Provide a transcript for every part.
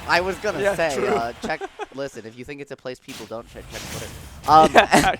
I was going to say, true. check, listen, if you think it's a place people don't check Twitter. Yeah,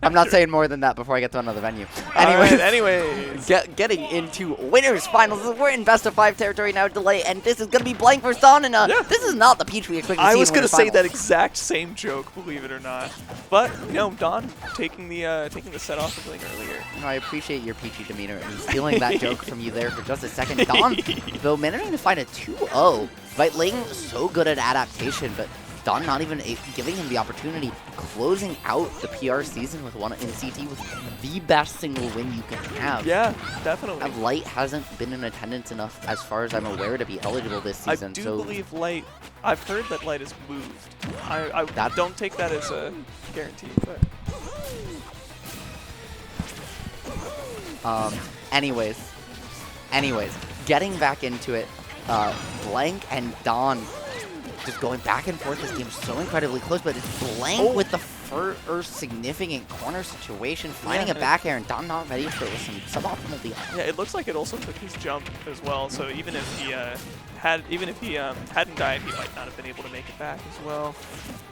I'm not saying more than that before I get to another venue. Anyways. Getting into winners finals. We're in best of 5 territory now, delay, and this is going to be Blank versus Dawn, and this is not the Peach we expect to see. I was going to say that exact same joke, believe it or not. But Dawn taking the set off of Blank earlier. I appreciate your peachy demeanor and stealing that joke from you there for just a second. Dawn, though, managing to find a 2-0. Right, Ling so good at adaptation, but Dawn not even giving him the opportunity, closing out the PR season with one in CT with the best single win you can have. Yeah, definitely. Light hasn't been in attendance enough, as far as I'm aware, to be eligible this season. I do believe Light. I've heard that Light is moved. I don't take that as a guarantee, but. Anyways, getting back into it, Blank and Dawn just going back and forth. This game is so incredibly close, but it's Blank with the first significant corner situation, finding a back air, and Dawn not ready for some suboptimal deal. Yeah, it looks like it also took his jump as well. So even if he hadn't died, he might not have been able to make it back as well.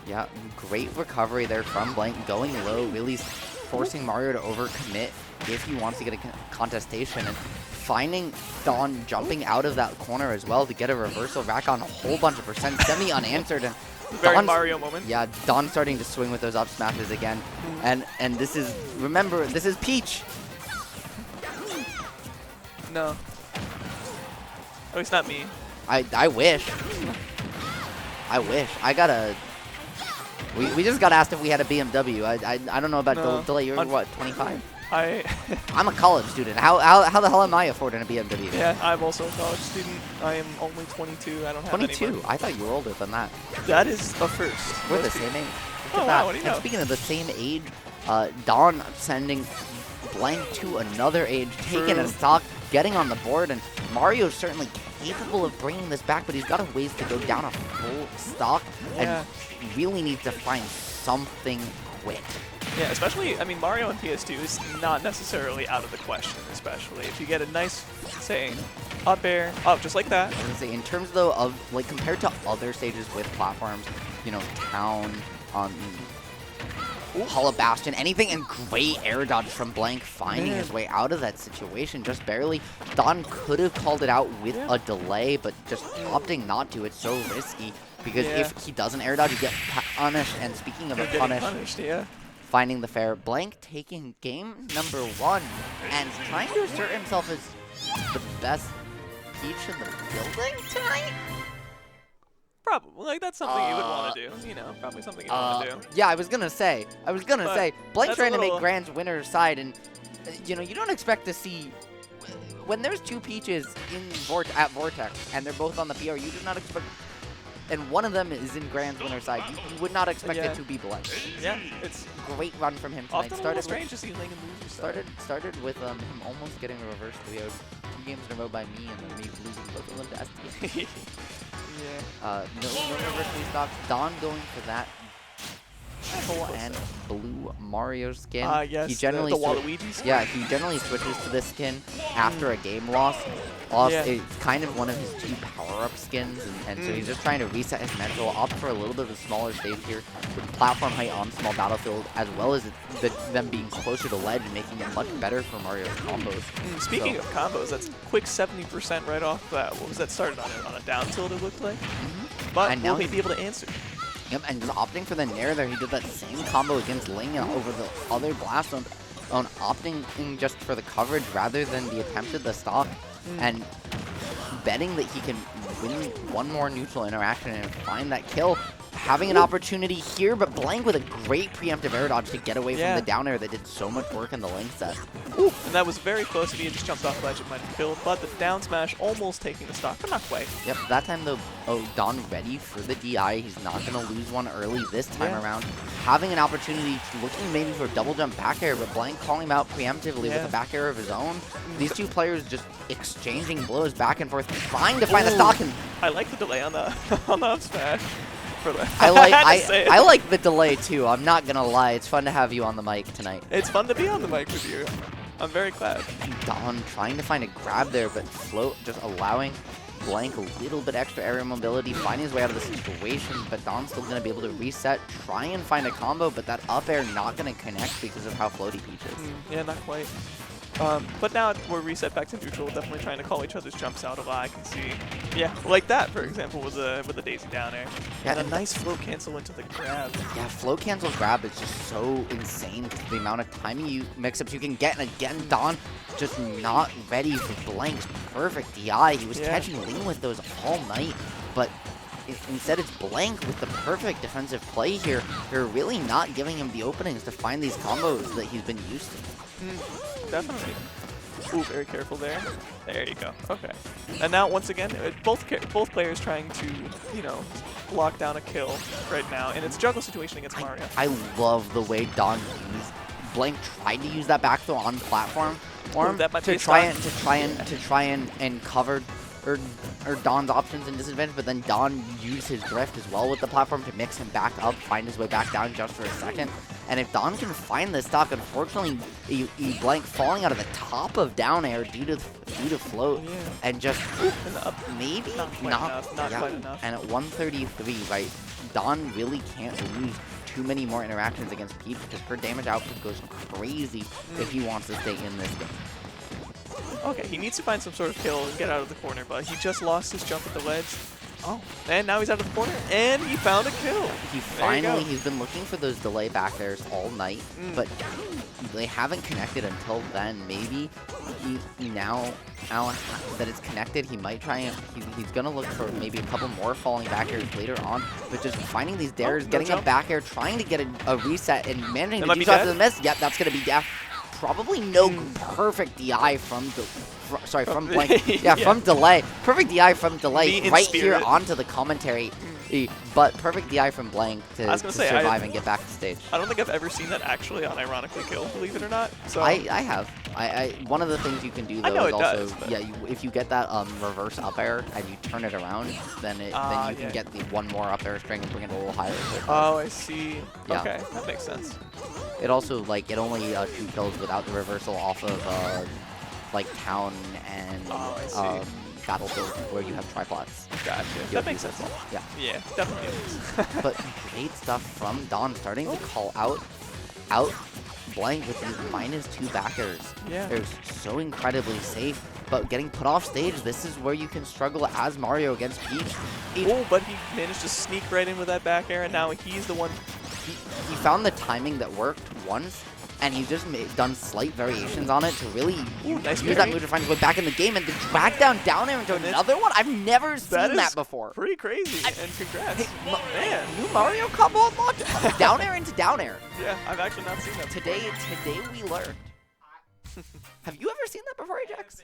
Yeah, great recovery there from Blank, going low, really forcing Mario to overcommit if he wants to get a contestation, and finding Dawn jumping out of that corner as well to get a reversal rack on a whole bunch of percent, semi-unanswered. And very Mario moment. Yeah, Dawn starting to swing with those up smashes again. And this is, remember, this is Peach. No. At least not me. I wish. I wish. I got a... We just got asked if we had a BMW. I don't know about delay. You're what, 25? I'm a college student. How the hell am I affording a BMW? Yeah, I'm also a college student. I am only 22. I don't have 22? any money. I thought you were older than that. That is a first. We're the same age. Oh, wow, what do you know? And speaking of the same age, Dawn sending Blank to another age, taking a stock, getting on the board, and Mario's certainly capable of bringing this back, but he's got a ways to go down a full stock, and really needs to find something quick. Yeah, especially, I mean, Mario on PS2 is not necessarily out of the question, especially if you get a nice, say, up air, just like that. I was gonna say, in terms, though, of, like, compared to other stages with platforms, Town, Hollow Bastion, anything, and great air dodge from Blank, finding his way out of that situation just barely. Dawn could have called it out with a delay, but just opting not to. It's so risky, because if he doesn't air dodge, you get punished, and speaking of punished, finding the fair, Blank taking game number 1 and trying to assert himself as the best Peach in the building tonight? Probably. Like, that's something you would want to do. Probably something you want to do. Yeah, I was going to say, Blank trying to make Grand's winner's side, and, you don't expect to see, when there's 2 Peaches at Vortex, and they're both on the PR, you do not expect, and one of them is in Grand's winner's side, you would not expect it to be Blank. Yeah, it's great run from him tonight. Often a little strange to see Ling and lose. Started with him almost getting a reverse 3-0 2 games in a row by me, and then me losing both of them to ST. No reverse 3 stocks. Dawn going for that purple and blue Mario skin. Yes, he generally the Waluigi skin. Yeah, he generally switches to this skin after a game loss. It's kind of one of his 2 power-up skins, and so he's just trying to reset his mental, opt for a little bit of a smaller stage here, with platform height on small battlefield, as well as them being closer to ledge, making it much better for Mario's combos. Speaking of combos, that's quick 70% right off that. What was that started on a down tilt, it looked like? But and will he be able to answer? Yep, and just opting for the Nair there, he did that same combo against Ling over the other blast on opting in just for the coverage rather than the attempted the stock, and betting that he can win one more neutral interaction and find that kill. Having an opportunity here, but Blank with a great preemptive air dodge to get away from the down air that did so much work in the Link set. And that was very close. If he had just jumped off ledge, it might have killed. But the down smash almost taking the stock, but not quite. Yep, that time though, Dawn ready for the DI. He's not going to lose one early this time around. Having an opportunity, looking maybe for a double jump back air, but Blank calling him out preemptively with a back air of his own. These 2 players just exchanging blows back and forth, trying to find the stock. And I like the delay on the up smash. I like the delay too. I'm not gonna lie. It's fun to have you on the mic tonight. It's fun to be on the mic with you. I'm very glad. And Dawn trying to find a grab there, but Float just allowing Blank a little bit extra aerial mobility, finding his way out of the situation, but Don's still going to be able to reset, try and find a combo, but that up air not going to connect because of how floaty Peach is. Yeah, not quite. But now we're reset back to neutral, definitely trying to call each other's jumps out of I can see. Yeah, like that, for example, with the daisy down air. Yeah, and a nice flow cancel into the grab. Yeah, flow cancel grab is just so insane to the amount of timing mix-ups you can get, and again, Don just not ready for Blank's perfect DI. He was catching lean with those all night, but instead it's Blank with the perfect defensive play here. They're really not giving him the openings to find these combos that he's been used to. Definitely. Ooh, very careful there. There you go. Okay. And now, once again, both players trying to, you know, lock down a kill right now, and it's a juggle situation against Mario. I love the way Don used. Blank tried to use that back throw on platform to try and cover or Don's options and disadvantage, but then Don used his drift as well with the platform to mix him back up, find his way back down just for a second. And if Don can find this stock, unfortunately, he Blank falling out of the top of down air due to float, and just maybe not quite enough. And at 133, right, Don really can't lose too many more interactions against Peach because her damage output goes crazy if he wants to stay in this game. Okay, he needs to find some sort of kill and get out of the corner, but he just lost his jump at the ledge. Oh, and now he's out of the corner, and he found a kill. He's been looking for those delay back airs all night, but they haven't connected until then. Maybe now that it's connected, he might try and he's gonna look for maybe a couple more falling back airs later on, but just finding these dares, getting a back air, trying to get a reset, and managing to do so after the miss. Yep, that's gonna be death. Probably no perfect DI from Blank. Yeah, from delay. Perfect DI from delay right here onto the commentary. But perfect DI from Blank to survive and get back to stage. I don't think I've ever seen that actually unironically kill, believe it or not. So I have. One of the things you can do though is also if you get that reverse up air and you turn it around, then you can get the one more up air string and bring it a little higher. Oh, I see. Yeah. Okay, that makes sense. It also it only 2 kills without the reversal off of town and battlefield where you have tripods. Gotcha. That makes sense. Yeah. Yeah, definitely is. But great stuff from Don, starting to call out Blank with these -2 backers. Yeah. They're so incredibly safe, but getting put off stage, this is where you can struggle as Mario against Peach. Oh, but he managed to sneak right in with that back air, and now he's the one. He found the timing that worked once, and he's just done slight variations on it to really use that move to find his way back in the game, and to drag down air into another one. I've never seen that before. Pretty crazy, and congrats. Man, new Mario combo unlocked. Down air into down air. Yeah, I've actually not seen that Today we learned. Have you ever seen that before, Ajax?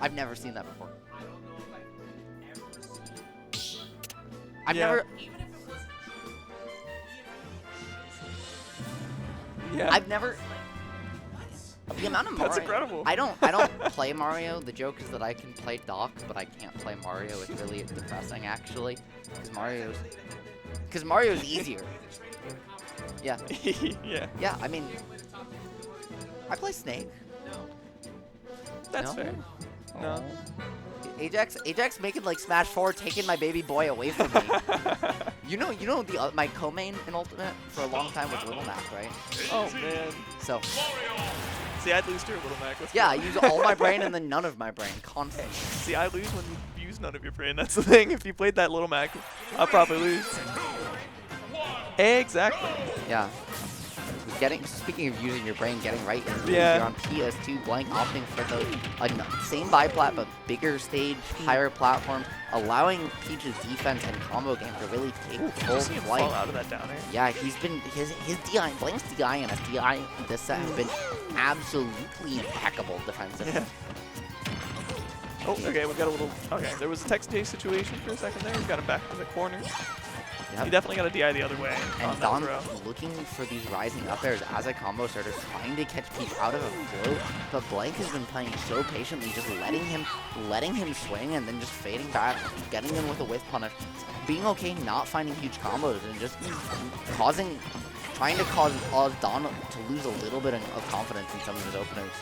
I've never seen that before. I've never... Yeah. I've never. The amount of Mario. That's incredible. I don't play Mario. The joke is that I can play Doc, but I can't play Mario. It's really depressing, actually, because Mario's easier. Yeah. Yeah. Yeah. I mean, I play Snake. That's fair. No. Ajax making Smash 4, taking my baby boy away from me. You know my co-main in Ultimate for a long time was Little Mac, right? Oh man. So. See, I'd lose to Little Mac. I use all my brain and then none of my brain, constantly. See, I lose when you use none of your brain. That's the thing. If you played that Little Mac, I'll probably lose. Exactly. Yeah. Speaking of using your brain, getting right into it, you're on PS2, Blank opting for the same biplat but bigger stage, higher platform, allowing Peach's defense and combo game to really take full flight. Fall out of that down air. Yeah, he's been his DI, Blank's DI and SDI this set have been absolutely impeccable defensively. Yeah. Oh, okay, we got a little. Okay, there was a text chase situation for a second there. We got him back to the corner. Yep. He definitely got a DI the other way. And Don looking for these rising up airs as a combo starter, trying to catch Peach out of a float. But Blank has been playing so patiently, just letting him swing and then just fading back, getting in with a whiff punish, being okay not finding huge combos and just trying to cause Don to lose a little bit of confidence in some of his openers.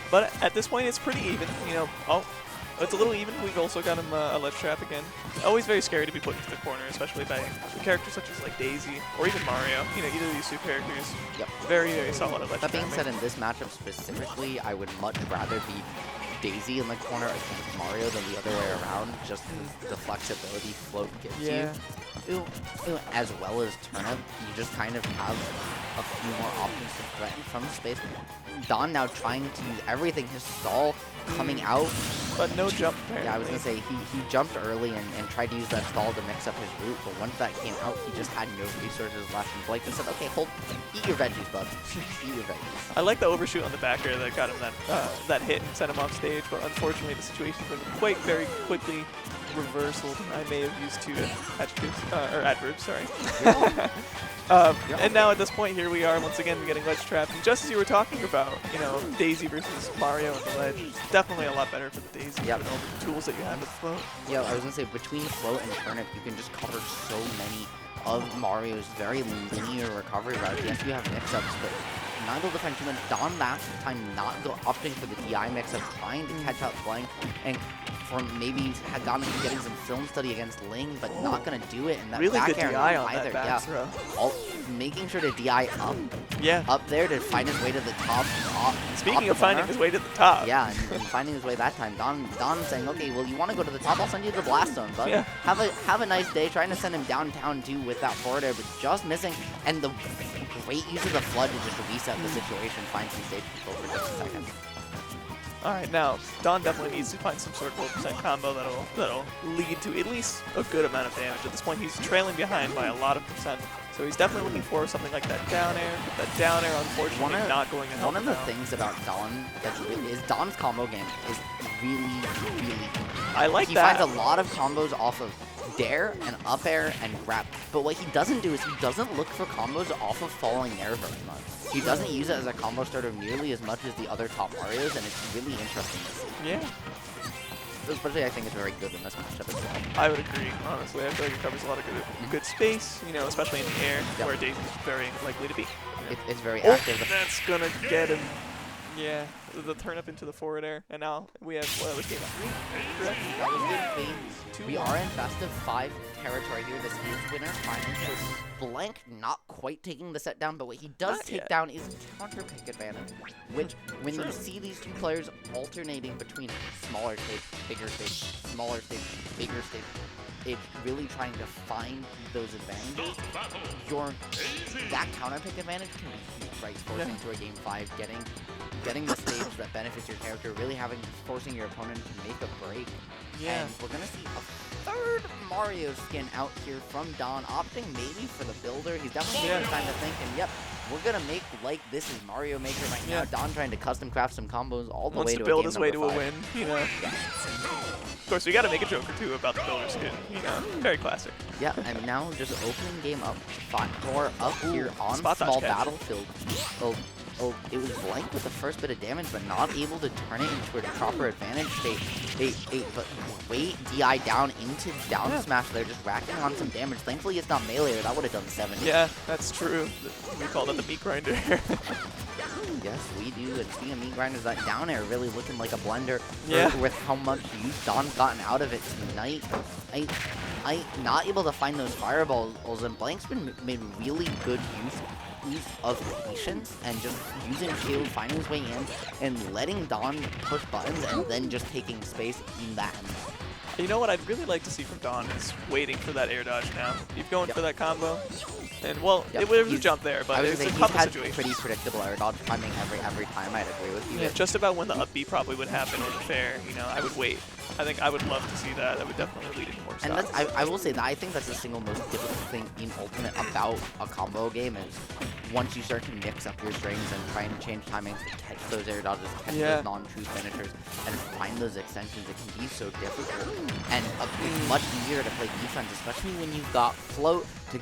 But at this point, it's pretty even. You know, It's a little even. We've also got him a ledge trap again. Always very scary to be put into the corner, especially by characters such as like Daisy or even Mario. You know, either of these two characters. Yep. Very, very solid at ledge That being trapping. said, in this matchup specifically, I would much rather be Daisy in the corner against Mario than the other way around, just 'cause the flexibility float gives you. As well as Turnip, you just kind of have a few more options to threaten from space. Don now trying to use everything, his stall coming out. But no jump apparently. Yeah, I was going to say, he jumped early and tried to use that stall to mix up his route, but once that came out, he just had no resources left. And Blake just said, okay, eat your veggies, bud. Eat your veggies. I like the overshoot on the back air that got him that hit and sent him off stage, but unfortunately the situation was quite very quickly reversal. I may have used two adjectives, or adverbs, sorry. And now at this point, here we are once again getting ledge trapped. And just as you were talking about, you know, Daisy versus Mario at the ledge, it's definitely a lot better for the Daisy with all the tools that you have with float. Yeah, I was gonna say between float and turnip, you can just cover so many of Mario's very linear recovery routes. Yes, you have mix-ups, but not able to find too much. Don last time opting for the DI mix-up, trying to catch up Blank, and from maybe had gotten him getting some film study against Ling, but not gonna do it. And that really back good air DI on either. that back throw. Making sure to DI up there to find his way to the top. Speaking of finding his way to the top. Yeah, and finding his way that time. Don saying, okay, well, you want to go to the top? I'll send you to the blast zone, bud. Yeah. Have a nice day. Trying to send him downtown too with that forward air, but just missing. And the great use of the flood to just reset the situation, find some stage control for just a second. All right, now Don definitely needs to find some sort of 4% combo that'll lead to at least a good amount of damage. At this point, he's trailing behind by a lot of percent, so he's definitely looking for something like that down air. But that down air, unfortunately, not going to help. One of the things about Don is Don's combo game is really. I like that. He finds a lot of combos off of dare and up air and grab, but what he doesn't do is he doesn't look for combos off of falling air very much. He doesn't use it as a combo starter nearly as much as the other top Marios, and it's really interesting to see. Yeah. Especially, I think it's very good in this matchup as well. I would agree, honestly. I feel like it covers a lot of good space, you know, especially in the air, where Daisy's very likely to be. It's very active. That's gonna get him. Yeah, the turn up into the forward air, and now we have what's game 3, correct? That was game 3. We are in best of 5 territory here. This is winner's finals. Blank not quite taking the set down, but what he does take down is counter pick advantage, which when you see these two players alternating between smaller stage, bigger stage, smaller stage, bigger stage, it's really trying to find those advantages. That counter pick advantage can be huge, right? Forcing into a game 5, getting the stage that benefits your character, really forcing your opponent to make a break. Yeah. And we're gonna see a 3rd Mario skin out here from Don, opting maybe for the builder. He's definitely taking time to think, and yep, we're gonna make like this is Mario Maker right now. Don trying to custom craft some combos all the way to build a game his way to number 5. a win, you know. Of course, we gotta make a joke or two about the builder skin, you know, very classic. Yeah, and now just opening game up, 4 up here on Spot small catch. battlefield. Oh, it was Blank with the first bit of damage, but not able to turn it into a proper advantage. But wait, DI down into down smash. They're just racking on some damage. Thankfully, it's not melee, or that would have done 70. Yeah, that's true. We call that the meat grinder. Yes, we do. And speaking of meat grinders, that down air really looking like a blender with how much use Don's gotten out of it tonight. I not able to find those fireballs, and Blank's made really good use of patience and just using shield, finding his way in, and letting Don push buttons and then just taking space in that. You know what I'd really like to see from Don is waiting for that air dodge now. Keep going for that combo. And, well, it was a jump there, but it's a couple situations. Pretty predictable air dodge timing every time. I'd agree with you. Yeah, just about when the up B probably would happen or the fair, you know, I would wait. I think I would love to see that. That would definitely lead to more stocks. And I will say that I think that's the single most difficult thing in Ultimate about a combo game is once you start to mix up your strings and try and change timings to catch those air dodges, catch those non-true finishers, and find those extensions, it can be so difficult. And it's much easier to play defense, especially when you've got float to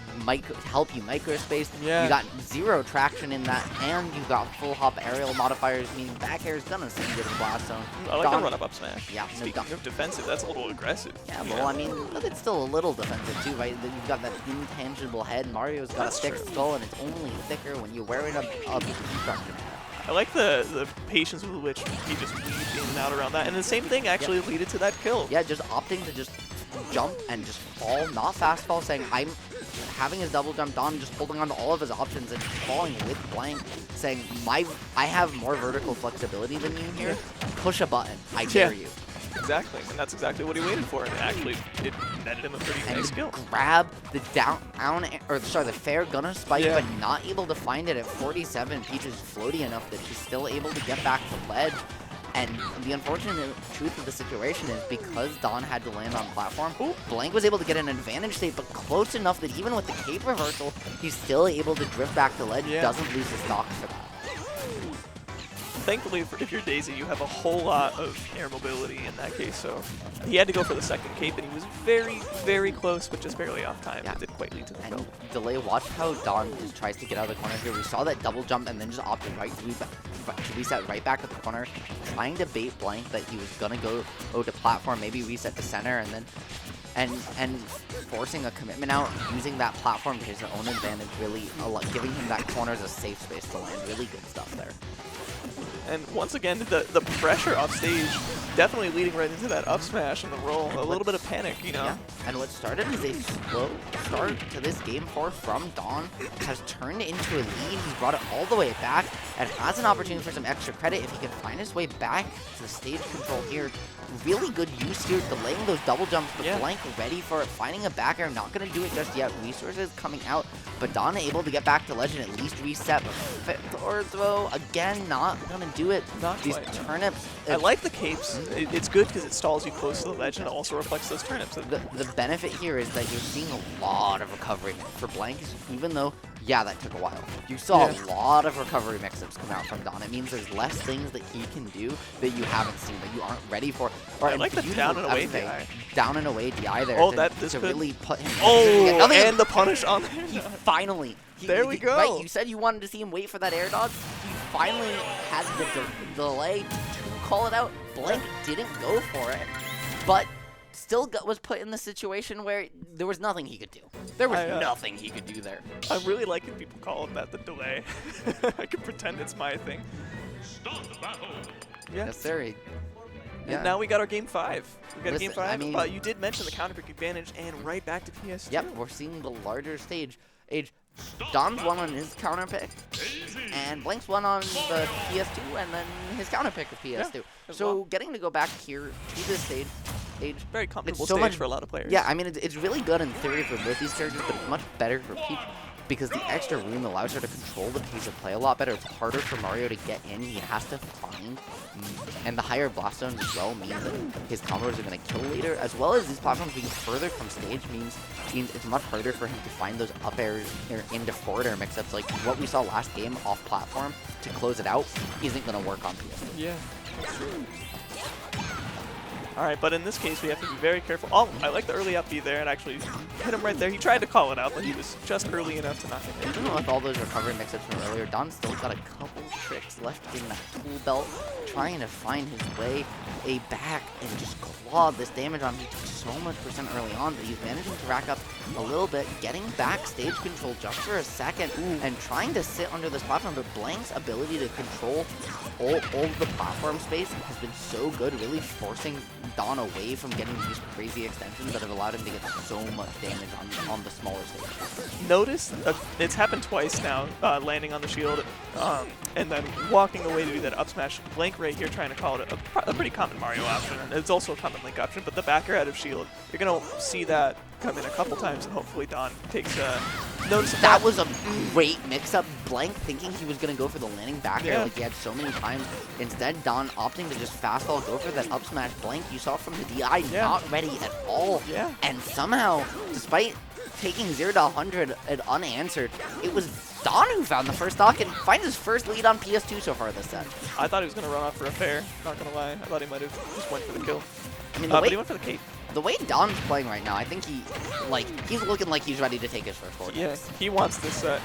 help you microspace. You got 0 traction in that, and you've got full hop aerial modifiers, meaning back air is gonna send you to the blast zone. I like the run up smash. Yeah, speaking of defensive, that's a little aggressive. Yeah, well, I mean, it's still a little defensive too, right? You've got that intangible head. Mario's got a thick skull, and it's only thicker when you're wearing a construction hat. I like the patience with which he just weaved in and out around that. And the same thing actually leaded to that kill. Yeah, just opting to just jump and just fall, not fast fall, saying I'm having his double jump on, just holding on to all of his options and falling with Blank, saying I have more vertical flexibility than you here. Push a button. I dare you. Exactly, and that's exactly what he waited for. And actually, it netted him a pretty nice kill. Grab the the fair gonna spike, but not able to find it at 47. Peach is floaty enough that she's still able to get back to ledge. And the unfortunate truth of the situation is because Don had to land on platform, Blank was able to get an advantage state, but close enough that even with the cape reversal, he's still able to drift back to ledge, doesn't lose his stock for that. Thankfully, if you're Daisy, you have a whole lot of air mobility in that case, so he had to go for the second cape, and he was very, very close, but just barely off time. It didn't quite lead to the kill. Delay, watch how Don just tries to get out of the corner here. We saw that double jump and then just opted to reset right back at the corner, trying to bait Blank that he was gonna go to platform, maybe reset to center, and then and forcing a commitment out, using that platform to his own advantage, really giving him that corner as a safe space to land. Really good stuff there. And once again, the pressure off stage definitely leading right into that up smash and the roll. A little bit of panic, you know. Yeah. And what started as a slow start to this game 4 from Don has turned into a lead. He's brought it all the way back and has an opportunity for some extra credit if he can find his way back to the stage control here. Really good use here, delaying those double jumps, but Blank ready for it, finding a back air, not going to do it just yet. Resources coming out, but Don able to get back to ledge and at least reset. Or throw, again, not going to do it. These turnips. I like the capes. It's good because it stalls you close to the ledge and it also reflects those turnips. The benefit here is that you're seeing a lot of recovery for Blank, even though, yeah, that took a while. You saw a lot of recovery mix-ups come out from Don. It means there's less things that he can do that you haven't seen, that you aren't ready for. Or I like the down and away DI. Down and away DI there to really put him and the punish on there. He finally. There we go. Right, you said you wanted to see him wait for that air dodge. He finally had the delay to call it out. Blank didn't go for it, but still was put in the situation where there was nothing he could do. There was nothing he could do there. I'm really liking people calling that the delay. I can pretend it's my thing. Stop the battle. Yeah. Yes, sir. And now we got our game 5. We got game 5. I mean, you did mention the counter pick advantage and right back to PS2. Yep, we're seeing the larger stage. Don's won on his counter pick, and Blank's won on the PS2, and then his counter pick of PS2. So getting to go back here to this stage, very comfortable stage for a lot of players. Yeah, I mean, it's really good in theory for both these characters, but it's much better for Peach because the extra room allows her to control the pace of play a lot better. It's harder for Mario to get in. He has to find, and the higher blast zones as well means that his combos are going to kill later, as well as these platforms being further from stage means it's much harder for him to find those up airs into forward air mix-ups like what we saw last game off platform to close it out isn't going to work on PS2. Yeah, that's true. All right, but in this case, we have to be very careful. Oh, I like the early up B there and actually hit him right there. He tried to call it out, but he was just early enough to not hit him. Even with all those recovery mix-ups from earlier, Don's still got a couple tricks left in that tool belt, trying to find his way back and just claw this damage on him. He took so much percent early on, but he's managing to rack up a little bit, getting back stage control just for a second, and trying to sit under this platform, but Blank's ability to control all of the platform space has been so good, really forcing Don away from getting these crazy extensions that have allowed him to get so much damage on the smaller stage. Notice it's happened twice now, landing on the shield and then walking away to do that up smash. Blank right here trying to call it a pretty common Mario option, and it's also a common Link option, but the back air out of shield, you're going to see that come in a couple times, and hopefully Don takes notice of that. Was a great mix-up. Blank thinking he was going to go for the landing back air like he had so many times. Instead, Don opting to just fastball, go for that up smash. Blank, you saw from the DI, not ready at all. And somehow, despite taking 0 to 100 and unanswered, it was Don who found the first stock and finds his first lead on PS2 so far this set. I thought he was going to run off for a fair, not going to lie. I thought he might have just went for the kill. I mean, but he went for the cape. The way Don's playing right now, I think he's looking like he's ready to take his first Vortex. Yes, he wants this set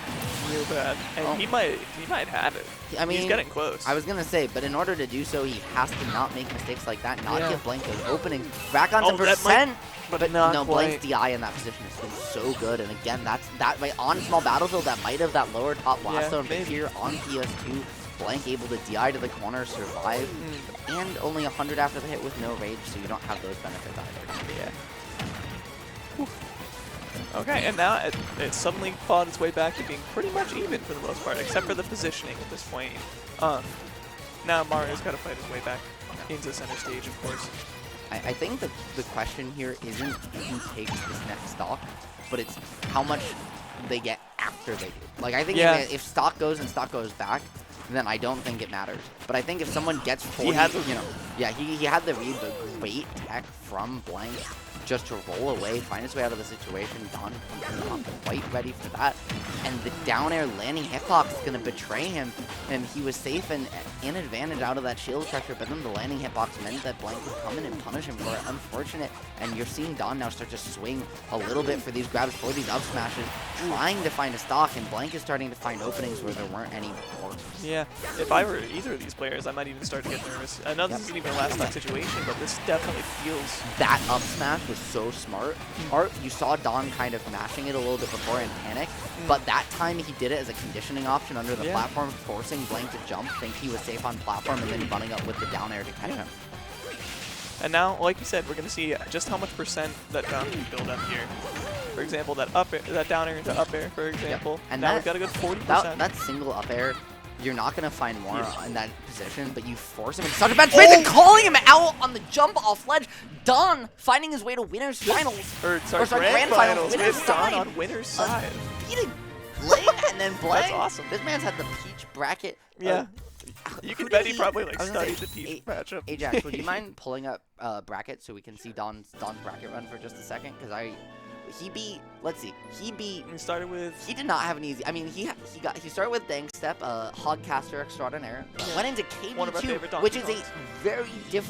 real bad, and he might have it. I mean, he's getting close. I was gonna say, but in order to do so, he has to not make mistakes like that, not give Blank those openings, rack on some percent. But no, Blank's DI in that position has been so good, and again, that on small battlefield that might have that lower top blast zone, but here on PS2, Blank able to DI to the corner, survive, and only 100 after the hit with no rage, so you don't have those benefits either. Yeah. Whew. Okay, and now it suddenly fought its way back to being pretty much even for the most part, except for the positioning at this point. Now Mario's got to fight his way back into center stage, of course. I think that the question here isn't who takes this next stock, but it's how much they get after they do. Like, I think if stock goes and stock goes back, then I don't think it matters. But I think if someone gets 40, he had the read, but great tech from Blank just to roll away, find his way out of the situation. Don comes not quite ready for that. And the down air landing hitbox is going to betray him. And he was safe and in advantage out of that shield pressure, but then the landing hitbox meant that Blank would come in and punish him for it. Unfortunate. And you're seeing Don now start to swing a little bit for these grabs, for these up smashes, trying to find a stock, and Blank is starting to find openings where there weren't any before. Yeah, if I were either of these players, I might even start to get nervous. I know this isn't even a last stock situation, but this definitely feels... That up smash was so smart. You saw Don kind of mashing it a little bit before in panic, but that time he did it as a conditioning option under the platform, forcing Blank to jump, think he was safe on platform, and then running up with the down air to catch him. And now, like you said, we're going to see just how much percent that Don can build up here. For example, that down air into up air, for example. And now we've got a good 40%. That single up air, you're not going to find more in that position, but you force him into such a bad space and calling him out on the jump off ledge. Don finding his way to winner's finals. Sorry, grand finals. With Don on winner's side. Beating Blank and then Blank. That's awesome. This man's had the peach bracket. Yeah. You can bet he probably studied the peach matchup. Ajax, would you mind pulling up bracket so we can see Don's bracket run for just a second? Because he started with... He did not have an easy... I mean, he started with Dank Step, Hogcaster Extraordinaire, went into KB2, which is a very difficult